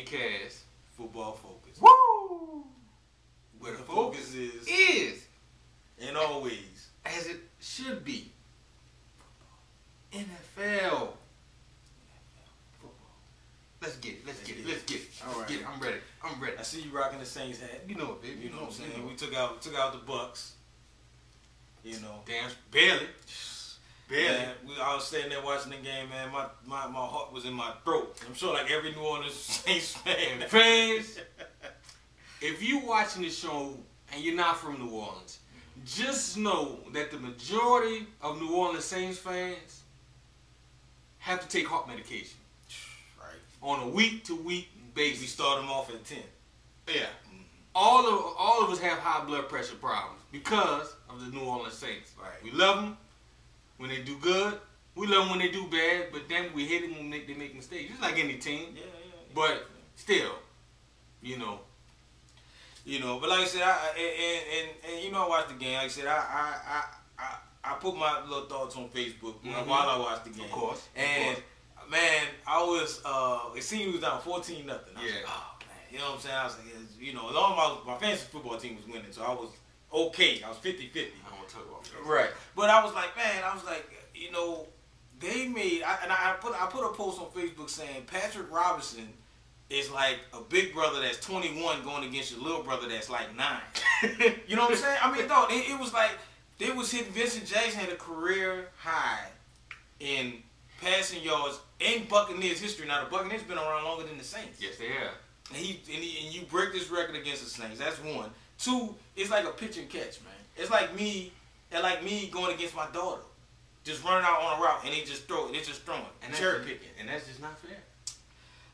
Caz. Football Focus. Woo! Where the focus is. And always. As it should be. NFL. Let's get it. Let's get it. All right. I'm ready. I see you rocking the Saints hat. You know it, baby. You know what I'm saying? We took out the Bucks. You know. Damn, barely. Man, I was standing there watching the game, man. My heart was in my throat. I'm sure like every New Orleans Saints fan. Fans, if you watching this show and you're not from New Orleans, just know that the majority of New Orleans Saints fans have to take heart medication. Right. On a week-to-week basis. We start them off at 10. Yeah. Mm-hmm. All of us have high blood pressure problems because of the New Orleans Saints. Right. We love them when they do good. We love them when they do bad, but then we hate them when they make mistakes. Just like any team. Yeah. But still, you know. But like I said, I watched the game. Like I said, I put my little thoughts on Facebook while I watched the game. Of course. And man, I was it seemed we was down 14-0. I was like, oh man, you know what I'm saying? I was like, as long as my fantasy football team was winning, so I was okay. I was 50-50. I don't want to talk about that. Right. But I was like, they made I put a post on Facebook saying Patrick Robinson is like a big brother that's 21 going against your little brother that's like 9. You know what I'm saying? I mean, no, it was like they was hitting. Vincent Jackson had a career high in passing yards in Buccaneers history. Now the Buccaneers been around longer than the Saints. Yes, they have. And you break this record against the Saints. That's one. Two, it's like a pitch and catch, man. It's like me going against my daughter, just running out on a route and they just throw it. It's just throwing, and cherry picking, and that's just not fair.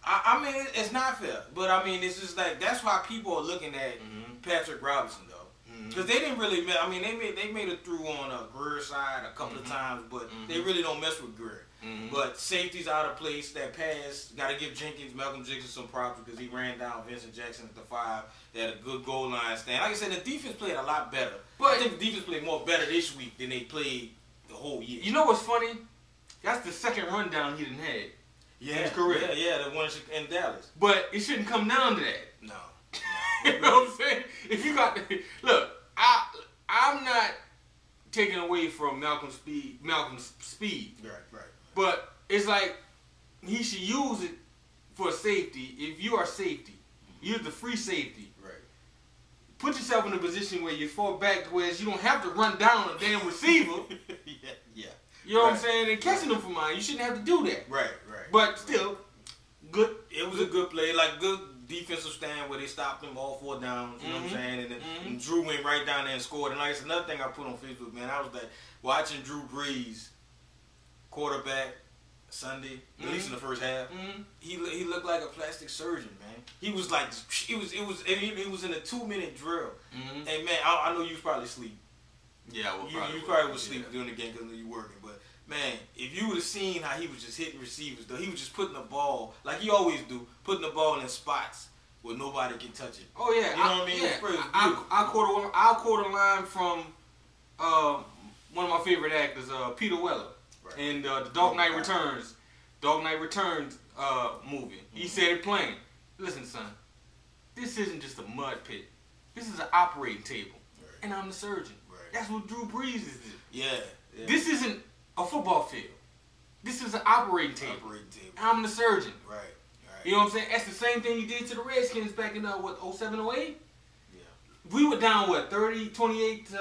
I mean, it's not fair, but I mean, it's just like that's why people are looking at Patrick Robinson though, because they didn't really. I mean, they made it through on Greer's side a couple of times, but they really don't mess with Greer. But safety's out of place. That pass, got to give Malcolm Jenkins some props because he ran down Vincent Jackson at the 5. They had a good goal line stand. Like I said, the defense played a lot better. But I think the defense played more better this week than they played the whole year. You know what's funny? That's the second rundown he done had. Yeah, in his career. Yeah, the one in Dallas. But it shouldn't come down to that. No. You know what I'm saying? If you got look, I'm not taking away from Malcolm's speed. Right. But it's like he should use it for safety. If you are safety, you're the free safety. Right. Put yourself in a position where you fall back to where you don't have to run down a damn receiver. Yeah. You know what I'm saying? And catching them for mine, you shouldn't have to do that. Right. But still, good. It was a good play, like good defensive stand where they stopped them all 4 downs. You know what I'm saying? And Drew went right down there and scored. And like it's another thing I put on Facebook, man. I was like watching Drew Brees, quarterback, Sunday, at least in the first half. He looked like a plastic surgeon, man. He was like, he was in a 2-minute drill. And man, I know you was probably asleep. Yeah, you probably was asleep during the game because you were working. But man, if you would have seen how he was just hitting receivers, though, he was just putting the ball like he always do, putting the ball in spots where nobody can touch it. Oh yeah, you know what I mean? Yeah. I'll quote a line from one of my favorite actors, Peter Weller, in the Dark Knight Returns. Movie. He said it plain. Listen, son, this isn't just a mud pit. This is an operating table, and I'm the surgeon. That's what Drew Brees is. Yeah. This isn't a football field. This is an operating table. I'm the surgeon. Right. You know what I'm saying? That's the same thing he did to the Redskins back in 07, 08? Yeah. We were down 28-7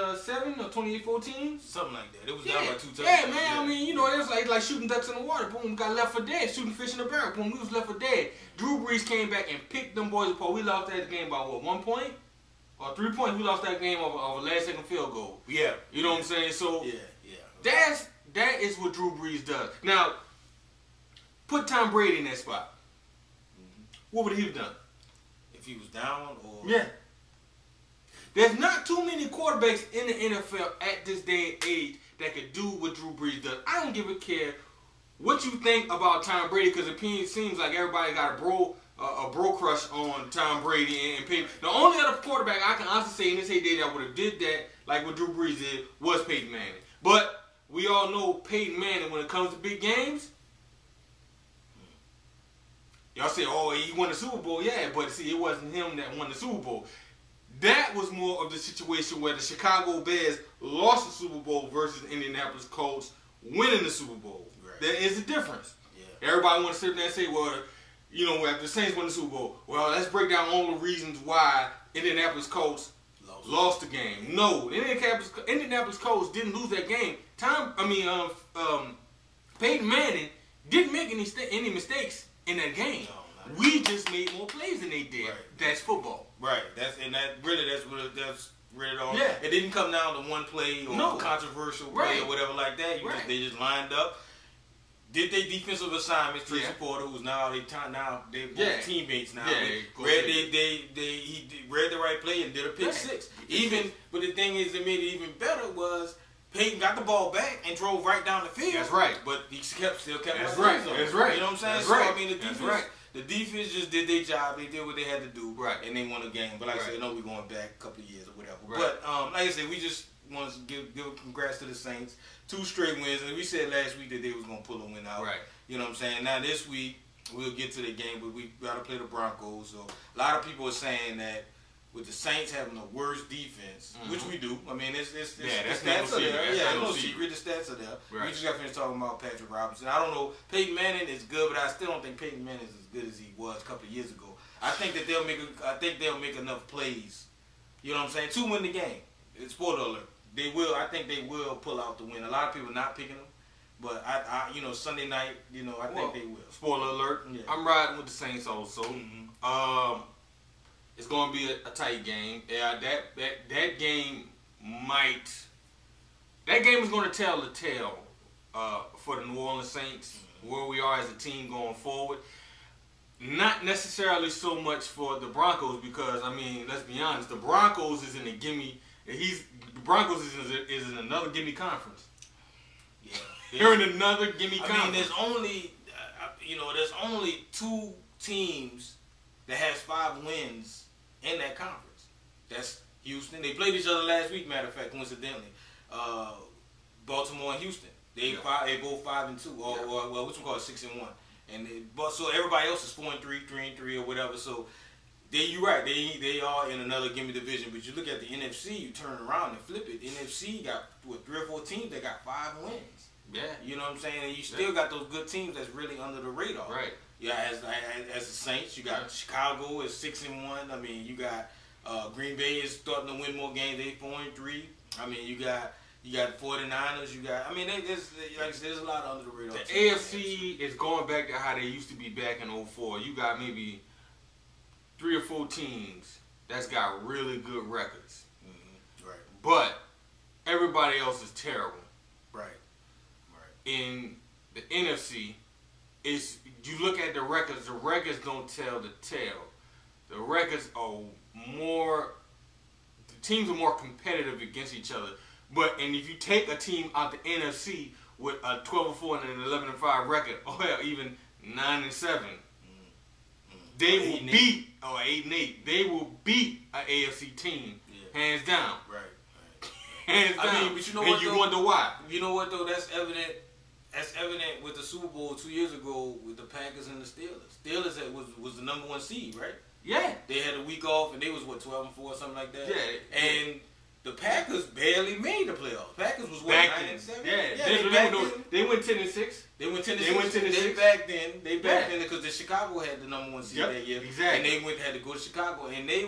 or 28-14? Something like that. It was down by 2 touchdowns. Yeah, man. Yeah. I mean, it was like shooting ducks in the water. Boom, we got left for dead. Shooting fish in the barrel. Boom, we was left for dead. Drew Brees came back and picked them boys apart. We lost that game by 1 point? Or 3 points? We lost that game of a last-second field goal. Yeah. You know what I'm saying? So yeah. That is what Drew Brees does. Now, put Tom Brady in that spot. What would he have done? If he was down or... Yeah. There's not too many quarterbacks in the NFL at this day and age that could do what Drew Brees does. I don't give a care what you think about Tom Brady because it seems like everybody got a bro crush on Tom Brady and Peyton. The only other quarterback I can honestly say in this heyday that would have did that like what Drew Brees did was Peyton Manning. But we all know Peyton Manning, when it comes to big games, Y'all say, oh, he won the Super Bowl. Yeah, but see, it wasn't him that won the Super Bowl. That was more of the situation where the Chicago Bears lost the Super Bowl versus Indianapolis Colts winning the Super Bowl. Right. There is a difference. Yeah. Everybody wants to sit there and say, well, you know, after the Saints won the Super Bowl, well, let's break down all the reasons why Indianapolis Colts lost the game. No, Indianapolis Colts didn't lose that game. Peyton Manning didn't make any mistakes in that game. No, we just made more plays than they did. Right. That's football. Right. That's really all. Yeah. It didn't come down to one play or a controversial play or whatever like that. They just lined up. Did they defensive assignments? Tracy Porter, who's now they're both teammates now. Yeah, he read the right play and did a pick six. But the thing is, that made it even better was Peyton got the ball back and drove right down the field. That's right. But he still kept. That's right. That's right. You know what I'm saying? That's so right. I mean, the defense just did their job. They did what they had to do. Right. And they won a game. But like I said, no, we're going back a couple of years or whatever. Right. But like I said, we just want to give congrats to the Saints. 2 straight wins. And we said last week that they was going to pull a win out. Right. You know what I'm saying? Now this week, we'll get to the game, but we got to play the Broncos. So a lot of people are saying that with the Saints having the worst defense, which we do. I mean, it's that's the stats are there. Yeah, no secret. The stats are there. Right. We just got finished talking about Patrick Robinson. I don't know. Peyton Manning is good, but I still don't think Peyton Manning is as good as he was a couple of years ago. I think that they'll make enough plays. You know what I'm saying? To win the game. Spoiler alert. They will. I think they will pull out the win. A lot of people not picking them. But I Sunday night, I think they will. Spoiler alert. Yeah. I'm riding with the Saints also. Mm-hmm. It's going to be a tight game. Yeah, that game is going to tell the tale for the New Orleans Saints, where we are as a team going forward. Not necessarily so much for the Broncos because, I mean, let's be honest, the Broncos is in a gimme. The Broncos is in another gimme conference. Yeah. They're in another gimme conference. I mean, there's only 2 teams that has 5 wins in that conference. That's Houston. They played each other last week, matter of fact, coincidentally. Baltimore and Houston. They both 5-2, or which one called 6-1. So everybody else is 4-3, 3-3, or whatever. So you're right. They are in another gimme division. But you look at the NFC, you turn around and flip it. The NFC got 3 or 4 teams that got 5 wins. Yeah. You know what I'm saying? And you still got those good teams that's really under the radar. Right. Yeah, as the Saints, you got Chicago is 6-1. I mean, you got Green Bay is starting to win more games. They 4-3. I mean, you got 49ers. There's a lot under the radar. The AFC is going back to how they used to be back in 2004. You got maybe 3 or 4 teams that's got really good records. Mm-hmm. Right. But everybody else is terrible. Right. In the NFC, you look at the records don't tell the tale. The records are the teams are more competitive against each other. And if you take a team out the NFC with a 12-4 and an 11-5 record, or hell, even 9-7, they will beat, or 8-8, they will beat an AFC team, hands down. Right. Hands down. I mean, but you know what? You wonder why. You know what though? That's evident. That's evident with the Super Bowl 2 years ago with the Packers and the Steelers. Steelers was the number 1 seed, right? Yeah. They had a week off and they was 12-4 or something like that. Yeah. And the Packers barely made the playoffs. Packers was 9-7. Yeah. They went 10-6. They went 10-6. They went 10-6. They back then because the Chicago had the number 1 seed that year. Exactly. And they had to go to Chicago and they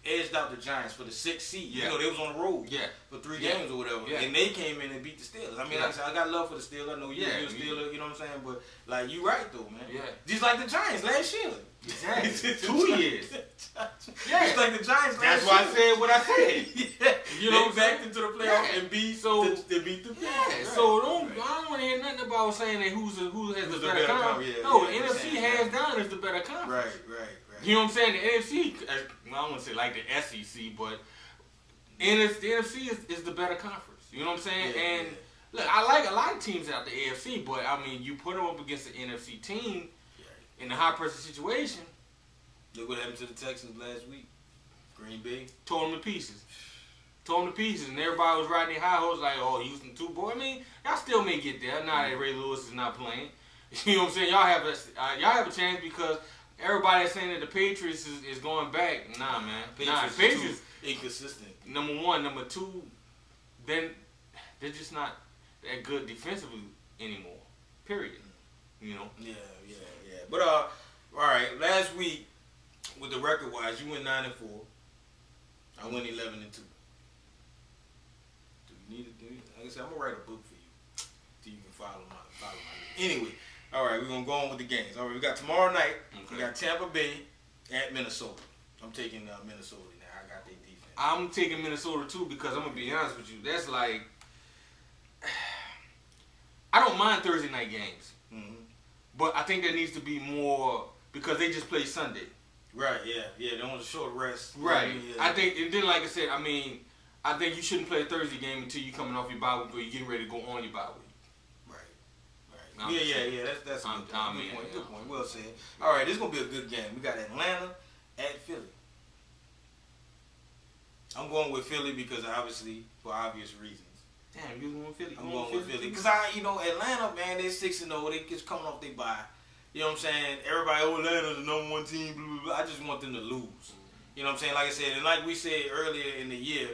edged out the Giants for the 6th seed. Yeah. They was on the road for 3 games or whatever. Yeah. And they came in and beat the Steelers. I mean, like I said, I got love for the Steelers. I know you're a Steeler, you know what I'm saying? But, like, you right, though, man. Yeah. Just like the Giants last year. Exactly. 2 years. Just like the Giants last year. That's why I said what I said. You know, they backed into the playoffs and beat the Bills. Yeah. Right. So I don't want to hear nothing about saying that who has the better conference. No, the NFC hands down is the better conference. Right. You know what I'm saying? The NFC, I don't want to say like the SEC, but the NFC is the better conference. You know what I'm saying? Look, I like a lot of teams out the AFC, but I mean, you put them up against the NFC team in a high pressure situation. Look what happened to the Texans last week. Green Bay tore them to pieces. And everybody was riding their high horse like, oh, Houston too, boy. I mean, y'all still may get there now that Ray Lewis is not playing. You know what I'm saying? Y'all have a chance because everybody's saying that the Patriots is going back. Nah, man. Patriots inconsistent. Number one, number two, then they're just not that good defensively anymore. Period. You know. Yeah. But all right. Last week, with the record wise, you went 9-4. I went 11-2. Do you need to? Like I said, I'm gonna write a book for you, so you can follow my. Anyway, all right, we're gonna go on with the games. All right, we got tomorrow night. Okay. We got Tampa Bay at Minnesota. I'm taking Minnesota now. I got their defense. I'm taking Minnesota too because I'm gonna be honest with you. That's like I don't mind Thursday night games, but I think there needs to be more because they just play Sunday. Right. Yeah. They want a short rest. Right. Yeah. I think, and then like I said, I think you shouldn't play a Thursday game until you're coming off your bye week or you're getting ready to go on your bye week. Yeah. That's a good point. Good point. Well said. All right, this is gonna be a good game. We got Atlanta at Philly. I'm going with Philly because obviously for obvious reasons. Damn, you going with Philly? I'm going with Philly because Atlanta, man, they're 6-0. They just coming off their bye. You know what I'm saying? Everybody, Atlanta's the number one team. Blah, blah, blah. I just want them to lose. You know what I'm saying? Like I said, and like we said earlier in the year.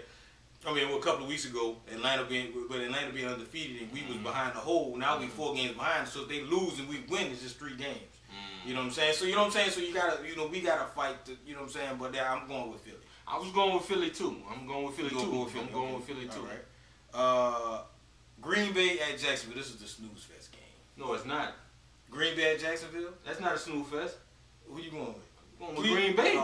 A couple of weeks ago, Atlanta being undefeated and we was behind the hole. Now we 4 games behind. So if they lose and we win, it's just 3 games. You know what I'm saying? So you know what I'm saying? So you gotta, we gotta fight. You know what I'm saying? But I'm going with Philly. I was going with Philly too. I'm going with Philly too. I'm going with Philly too. All right. Green Bay at Jacksonville. This is the snooze fest game. No, it's not. Green Bay at Jacksonville. That's not a snooze fest. Who you going with? I'm going with Green Bay.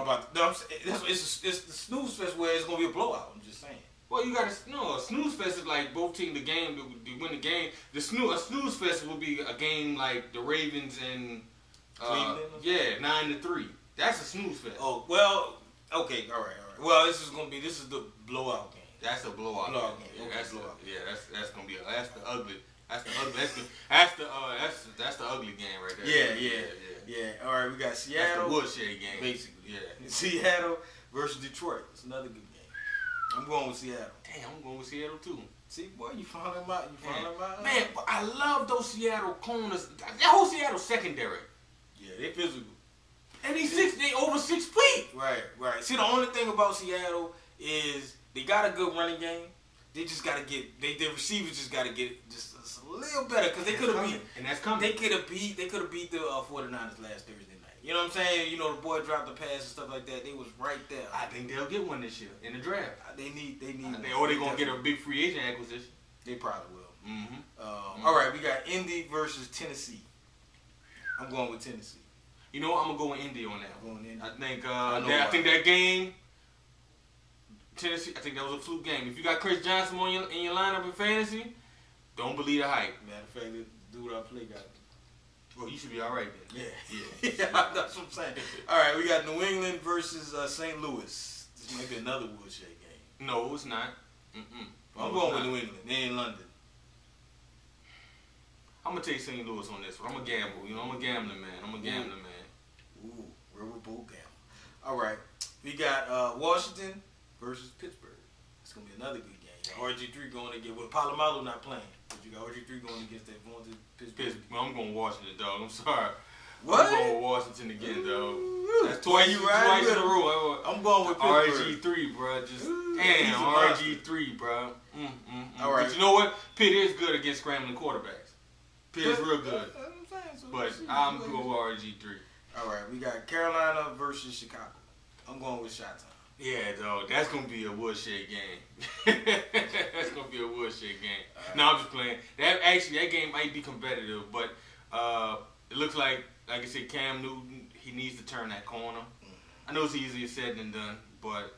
It's the snooze fest where it's gonna be a blowout. I'm just saying. Well, you got to a snooze fest is like both teams the game to win the game. A snooze fest will be a game like the Ravens and Cleveland. 9-3. That's a snooze fest. Oh well, okay, all right. Well, this is the blowout game. That's a blowout game. Okay, that's blowout. That's gonna be that's the ugly game right there. Yeah. All right, we got Seattle. That's the woodshed game, basically. Yeah. Seattle versus Detroit. It's another good game. I'm going with Seattle. Damn, I'm going with Seattle too. See, boy, you following my. Man, I love those Seattle corners. That whole Seattle secondary. Yeah, they physical. And they over 6 feet. Right. See, the only thing about Seattle is they got a good running game. They just got to get their receivers just got to get just a little better because they could have beat. And that's coming. They could have beat the 49ers last Thursday night. You know what I'm saying? The boy dropped the pass and stuff like that. They was right there. I think they'll get one this year in the draft. They need. Or they're gonna get a big free agent acquisition. They probably will. All right, we got Indy versus Tennessee. I'm going with Tennessee. You know what? I'm gonna go with Indy on that. I'm going Indy. I think that game, Tennessee. I think that was a fluke game. If you got Chris Johnson in your lineup in fantasy, don't believe the hype. Matter of fact, the dude I play got. Well, you should be all right then. Yeah. That's what I'm saying. All right, we got New England versus St. Louis. This might be another woodshed game. No, it's not. I'm going with New England. They in London. I'm gonna take St. Louis on this one. I'm a gamble. I'm a gambling man. Ooh, riverboat gamble. All right, we got Washington versus Pittsburgh. It's gonna be another good game. RG3 going against Palomalo not playing, but you got RG3 going against that vaunted Pittsburgh. I'm going Washington, dog. I'm sorry. What? I'm going with Washington again, dog. That's twice in a row. I'm going with Pittsburgh. RG3, bro. Damn, RG3, bro. All right. But you know what? Pitt is good against scrambling quarterbacks. Pitt is real good. But I'm going with RG3. All right, we got Carolina versus Chicago. I'm going with Chi-Town. Yeah, dog. That's going to be a woodshed game. That's going to be a woodshed game. Right. No, I'm just playing. That game might be competitive, but it looks like I said, Cam Newton, he needs to turn that corner. I know it's easier said than done, but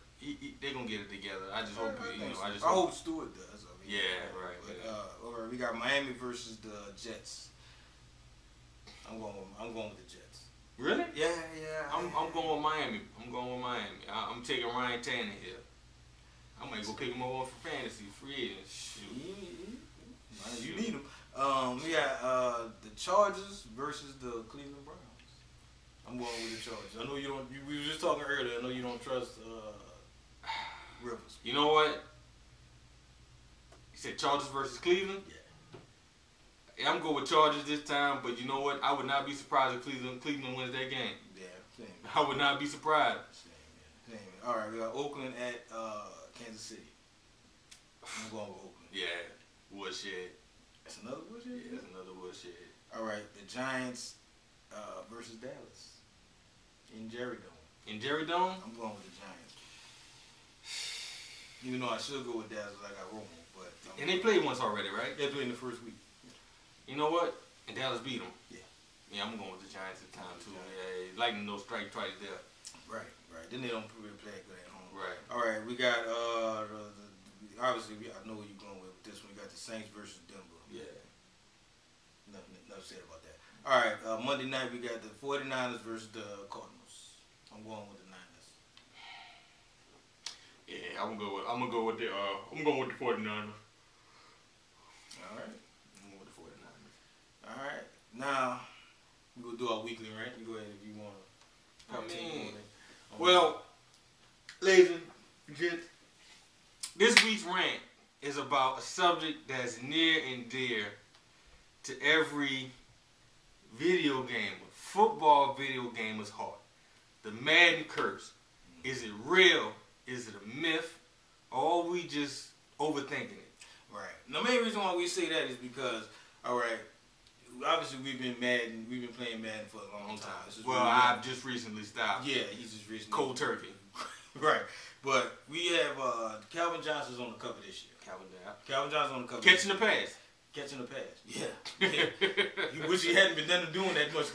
they're going to get it together. I just hope, I hope Stewart does. Yeah, right. But, all right, we got Miami versus the Jets. I'm going with the Jets. Really? Yeah. I'm going with Miami. I'm taking Ryan Tannehill. I might go pick him up for fantasy, free agent. Shoot. You need him. We got the Chargers versus the Cleveland Browns. I'm going with the Chargers. I know you don't. We were just talking earlier. I know you don't trust Rivers. You know what? You said Chargers versus Cleveland. Yeah. I'm going with Chargers this time, but you know what? I would not be surprised if Cleveland wins that game. Yeah, same. I would not be surprised. Same. All right, we got Oakland at Kansas City. I'm going with Oakland. Yeah, woodshed. That's another woodshed? Yeah, that's another woodshed. All right, the Giants versus Dallas in Jerry Dome. In Jerry Dome? I'm going with the Giants. Even though I should go with Dallas, I got Romo. But and they played once already, right? They played in the first week. You know what? And Dallas beat them. Yeah. Yeah, I'm going with the Giants this time too. Yeah, lightning no strike twice there. Right. Then they don't really play good at home. Right. All right, we got obviously I know where you're going with this one. We got the Saints versus Denver. Yeah. Nothing said about that. All right, Monday night we got the 49ers versus the Cardinals. I'm going with the Niners. Yeah, I'm gonna go with the 49ers. All right. I'm going with the 49ers. All right. Now we gonna do our weekly rant. You go ahead if you wanna. Well, ladies and gents, this week's rant is about a subject that's near and dear to every video gamer, football video gamer's heart. The Madden curse. Is it real? Is it a myth? Or are we just overthinking it? Right. The main reason why we say that is because, all right, obviously we've been playing Madden for a long time. Well, I've just recently stopped. Yeah, he's just recently. Cold turkey. Right. But we have Calvin Johnson's on the cover this year. Calvin Johnson's on the cover. Catching the pass. Catching the pass. Yeah. You wish he hadn't been done doing that much.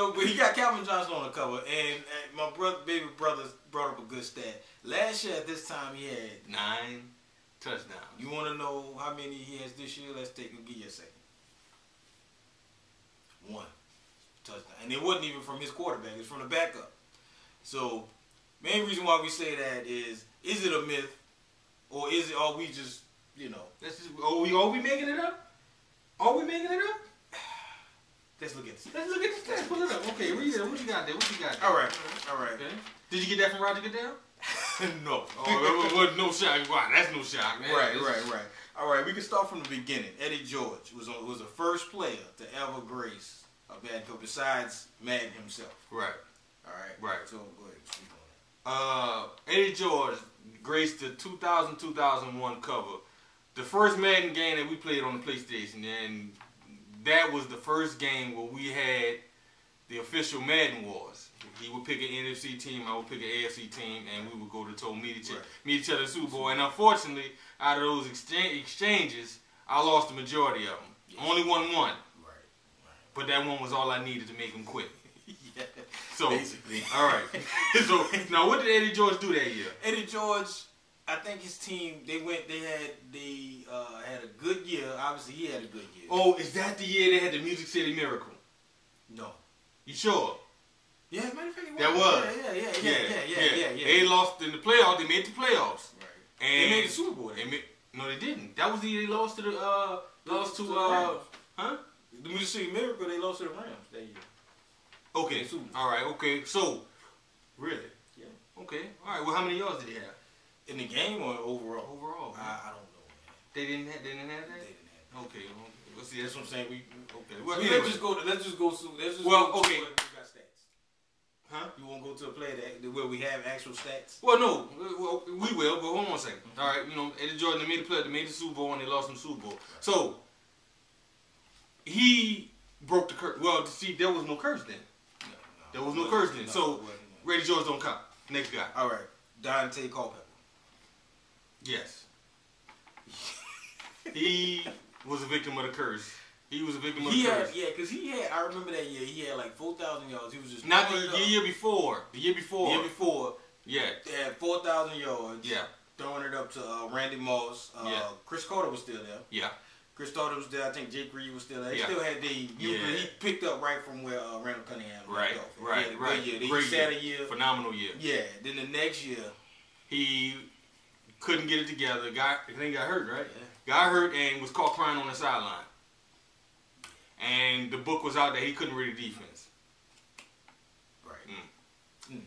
But he got Calvin Johnson on the cover, and my baby brother brought up a good stat. Last year at this time he had 9 touchdowns. You want to know how many he has this year? Let's give you a second. 1 touchdown, and it wasn't even from his quarterback; it's from the backup. So, main reason why we say that is it a myth, or are we just, are we making it up? Are we making it up? Let's look at this. Let's pull it up. Okay, read it. What you got there? All right. Okay. Did you get that from Roger Goodell? No. No shock. Wow, that's no shock, man. Right. All right, we can start from the beginning. Eddie George was the first player to ever grace a Madden cover besides Madden himself. Right. All right. Right. So go ahead. Speak on Eddie George graced the 2000-2001 cover. The first Madden game that we played on the PlayStation, and that was the first game where we had the official Madden Wars. He would pick an NFC team, I would pick an AFC team, and we would go to toe meet each other in the Super Bowl. And unfortunately, out of those exchanges, I lost the majority of them. Yes. Only won one. Right. But that one was all I needed to make him quit. Yeah. So, basically. All right. So now, what did Eddie George do that year? Eddie George, I think his team, they had a good year. Obviously, he had a good year. Oh, is that the year they had the Music City Miracle? No. You sure? Yeah, as a matter of fact, that was. Yeah. They lost in the playoffs. They made the playoffs. Right. And they made the Super Bowl. No, they didn't. That was the year they lost to the Rams. Huh? The Music City Miracle, they lost to the Rams that year. Okay. All right. Okay. So, really? Yeah. Okay. All right. Well, how many yards did he have? In the game or overall? Overall. I don't know, man. They didn't have that? They didn't have that. Okay. Well, see, that's what I'm saying. Okay. Well, anyway. Let's just go. Okay. Okay. We got stats. Huh? You won't go to a play where we have actual stats? Well, no. Well, we will, but hold on a second. All right. Eddie Jordan, they made the Super Bowl, and they lost in the Super Bowl. Right. So, he broke the curse. Well, see, there was no curse then. No. There was no curse then. So, Eddie George don't count. Next guy. All right. Dante Culpepper. Yes. He was a victim of the curse. He was a victim of the curse. Because I remember that year, he had like 4,000 yards. He was just... Not the year before. The year before. Yeah. They had 4,000 yards. Yeah. Throwing it up to Randy Moss. Chris Carter was still there. Yeah. Chris Carter was there. I think Jake Reed was still there. They still had he picked up right from where Randall Cunningham left off. Right. He had a year. Phenomenal year. Yeah. Then the next year, he couldn't get it together. He got hurt, right? Yeah. Got hurt and was caught crying on the sideline. And the book was out that he couldn't read the defense. Right.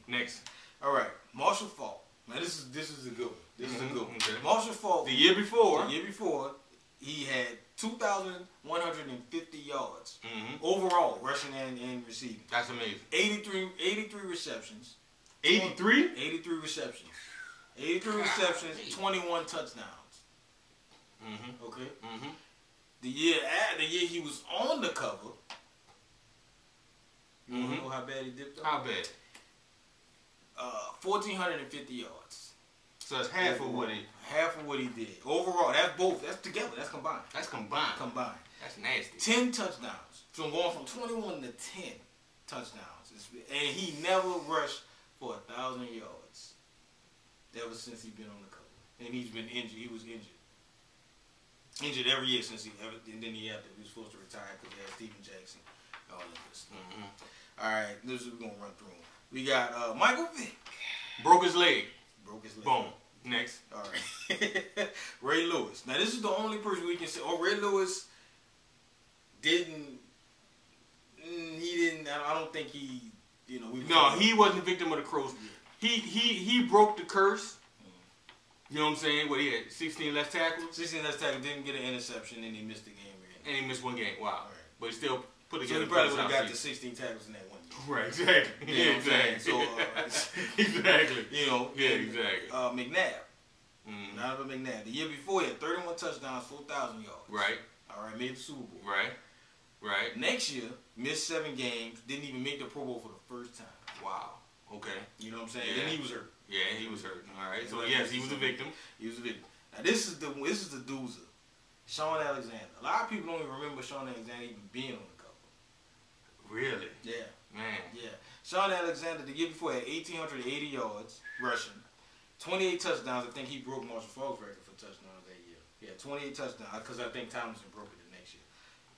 Next. All right. Marshall Faulk. Now this is a good one. This is a good one. Okay. Marshall Faulk. The year before. he had 2,150 yards overall, rushing and receiving. That's amazing. 83 receptions. 83? 83 receptions. 83 receptions, 21 touchdowns. Okay. The year he was on the cover, you want to know how bad he dipped up? How bad? 1,450 yards. So that's half of what he... Half of what he did. Overall, that's both. That's together. That's combined. That's combined. Combined. That's nasty. 10 touchdowns. So going from 21 to 10 touchdowns. And he never rushed for 1,000 yards. Ever since he's been on the cover. And he's been injured. He was injured. Injured every year since he ever... And then he was supposed to retire because he had Steven Jackson. All of this. All right. This is what we're going to run through. We got Michael Vick. Broke his leg. Boom. Next. All right. Ray Lewis. Now, this is the only person we can say, Ray Lewis didn't, I don't think he, he wasn't a victim of the Crows. He broke the curse. You know what I'm saying? What, he had 16 less tackles? 16 less tackles, didn't get an interception, and he missed the game. And he missed one game. Wow. Right. But he still put together. So he probably would have got the 16 tackles in that one game. Right, exactly. You know what I'm saying? So, exactly. Exactly. McNabb. Donovan McNabb. The year before, he had 31 touchdowns, 4,000 yards. Right. All right, made the Super Bowl. Right. Next year, missed 7 games, didn't even make the Pro Bowl for the first time. Wow. Okay. You know what I'm saying? Yeah. Then he was hurt. Yeah, he was hurt. All right. So yes, he was a victim. Now this is the doozer. Sean Alexander. A lot of people don't even remember Sean Alexander even being on the cover. Really? Yeah. Man. Yeah. Sean Alexander the year before had 1,880 yards rushing, 28 touchdowns. I think he broke Marshall Faulk's record for touchdowns that year. Yeah, 28 touchdowns because I think Thomason broke it the next year.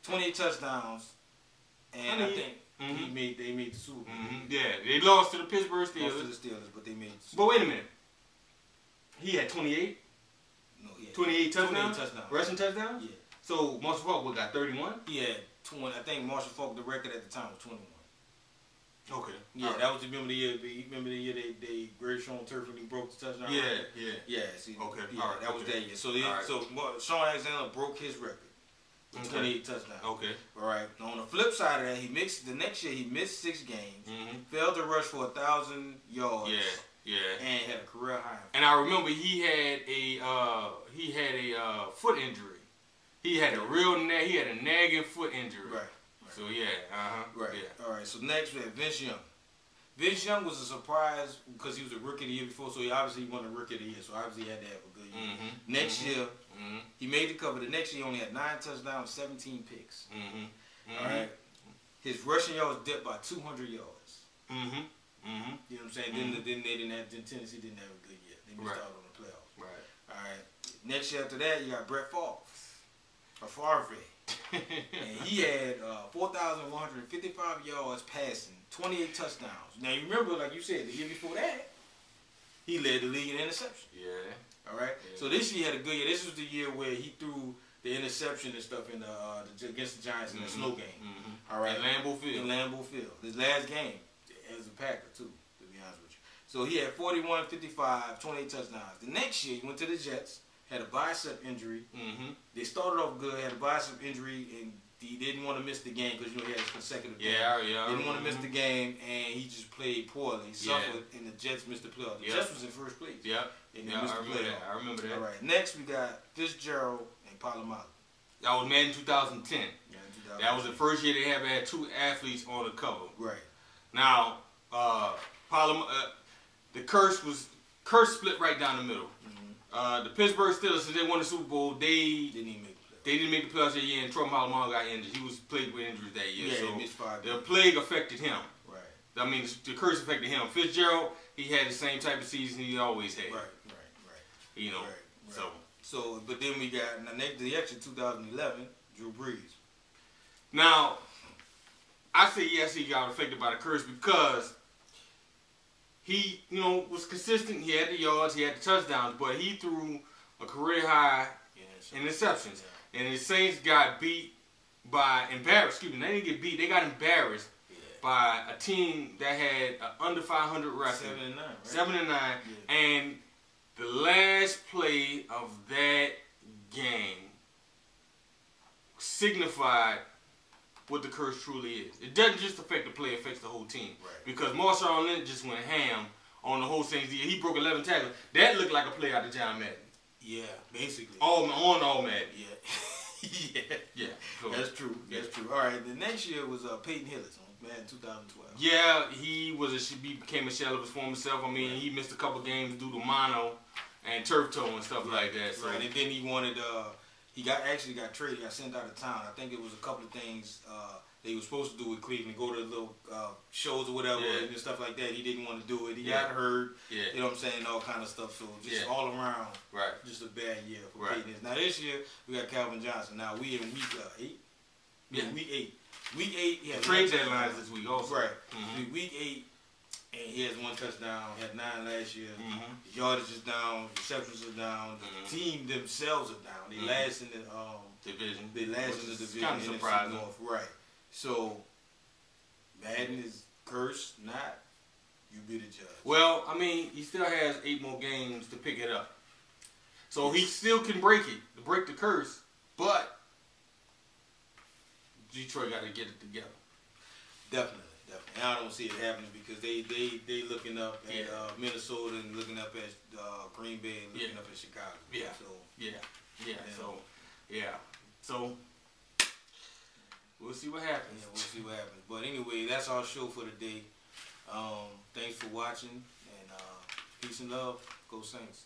28 touchdowns, and I think they made the Super Bowl. Yeah, they lost to the Pittsburgh Steelers. But they made the Super Bowl. But wait a minute. He had 28? No, he had 28 touchdowns? 28 touchdowns. Rushing touchdowns? Yeah. So Marshall Faulk got 31? He had 20. I think Marshall Faulk, the record at the time was 21. Okay. Yeah, that was remember the year they graded Sean Turf when he broke the touchdown. Yeah. See, okay. Yeah, right, that was that year. So Sean Alexander broke his record with 28 touchdowns. Okay. All right. On the flip side of that, the next year he missed 6 games, failed to rush for 1,000 yards. Yeah. And had a career high. And I remember he had a foot injury. He had a nagging foot injury. Right. So yeah, Right. Yeah. All right. So next we have Vince Young. Vince Young was a surprise because he was a rookie the year before, so he obviously won a rookie of the year. So obviously he had to have a good year. Next year, he made the cover. The next year he only had 9 touchdowns, 17 picks. All right. His rushing yards dipped by 200 yards. You know what I'm saying? Then Tennessee didn't have a good year. They missed out on the playoffs. Right. All right. Next year after that, you got Brett Favre. And he had 4,155 yards passing, 28 touchdowns. Now you remember, like you said, the year before that, he led the league in interception. Yeah. All right. Yeah. So this year he had a good year. This was the year where he threw the interception and stuff in against the Giants in the snow game. All right. In Lambeau Field. His last game as a Packer too, to be honest with you. So he had 41, 55, 28 touchdowns. The next year he went to the Jets. Had a bicep injury. They started off good, had a bicep injury, and he didn't want to miss the game because he had consecutive games. Didn't want to miss the game, and he just played poorly. He suffered, and the Jets missed the playoffs. The Jets was in first place. And they missed the playoffs. I remember that. All right. Next, we got Fitzgerald and Polamalu. That was Madden 2010. Yeah, 2010. That was the first year they had 2 athletes on the cover. Right. Now, the curse split right down the middle. The Pittsburgh Steelers, since they won the Super Bowl, they didn't make the playoffs that year, and Troy Polamalu got injured. He was plagued with injuries that year. Yeah, so he missed 5 the plague affected him. Right. I mean, the curse affected him. Fitzgerald, he had the same type of season he always had. Right. You know. Right. So, but then we got the extra 2011, Drew Brees. Now, I say yes, he got affected by the curse because he, was consistent. He had the yards, he had the touchdowns, but he threw a career high interceptions. And the Saints got beat by They didn't get beat. They got embarrassed by a team that had an under 500 record. 7-9. Right? 7-9. Yeah. And the last play of that game, signified what the curse truly is. It doesn't just affect the player, it affects the whole team. Right. Because Marshawn Lynch just went ham on the whole thing. He broke 11 tackles. That looked like a play out of John Madden. Yeah, basically. All Madden. Yeah. Yeah. Cool. That's true. That's true. All right. The next year was Peyton Hillis on Madden 2012. Yeah, he became a shell of his former self. I mean, he missed a couple games due to mono and turf toe and stuff like that. So. Right. And then he wanted. He actually got traded. Got sent out of town. I think it was a couple of things they were supposed to do with Cleveland, go to little shows or whatever and stuff like that. He didn't want to do it. He got hurt. Yeah. You know what I'm saying? All kind of stuff. So just all around, just a bad year for Peyton. Now this year we got Calvin Johnson. Now we in week 8. Yeah, week 8. Week 8. He had trade deadlines this week also. Right. Week 8. And he has 1 touchdown. Had 9 last year. His yardage is down. Receptions are down. The team themselves are down. They last in the division. They last in the division. Kind of surprising. North. Right. So Madden is cursed. Not. You be the judge. Well, I mean, he still has 8 more games to pick it up. So he still can break it, to break the curse. But Detroit got to get it together. Definitely. And I don't see it happening because they looking up at Minnesota and looking up at Green Bay and looking up at Chicago. Yeah. So So we'll see what happens. Yeah, we'll see what happens. But anyway, that's our show for today. Thanks for watching and peace and love. Go Saints.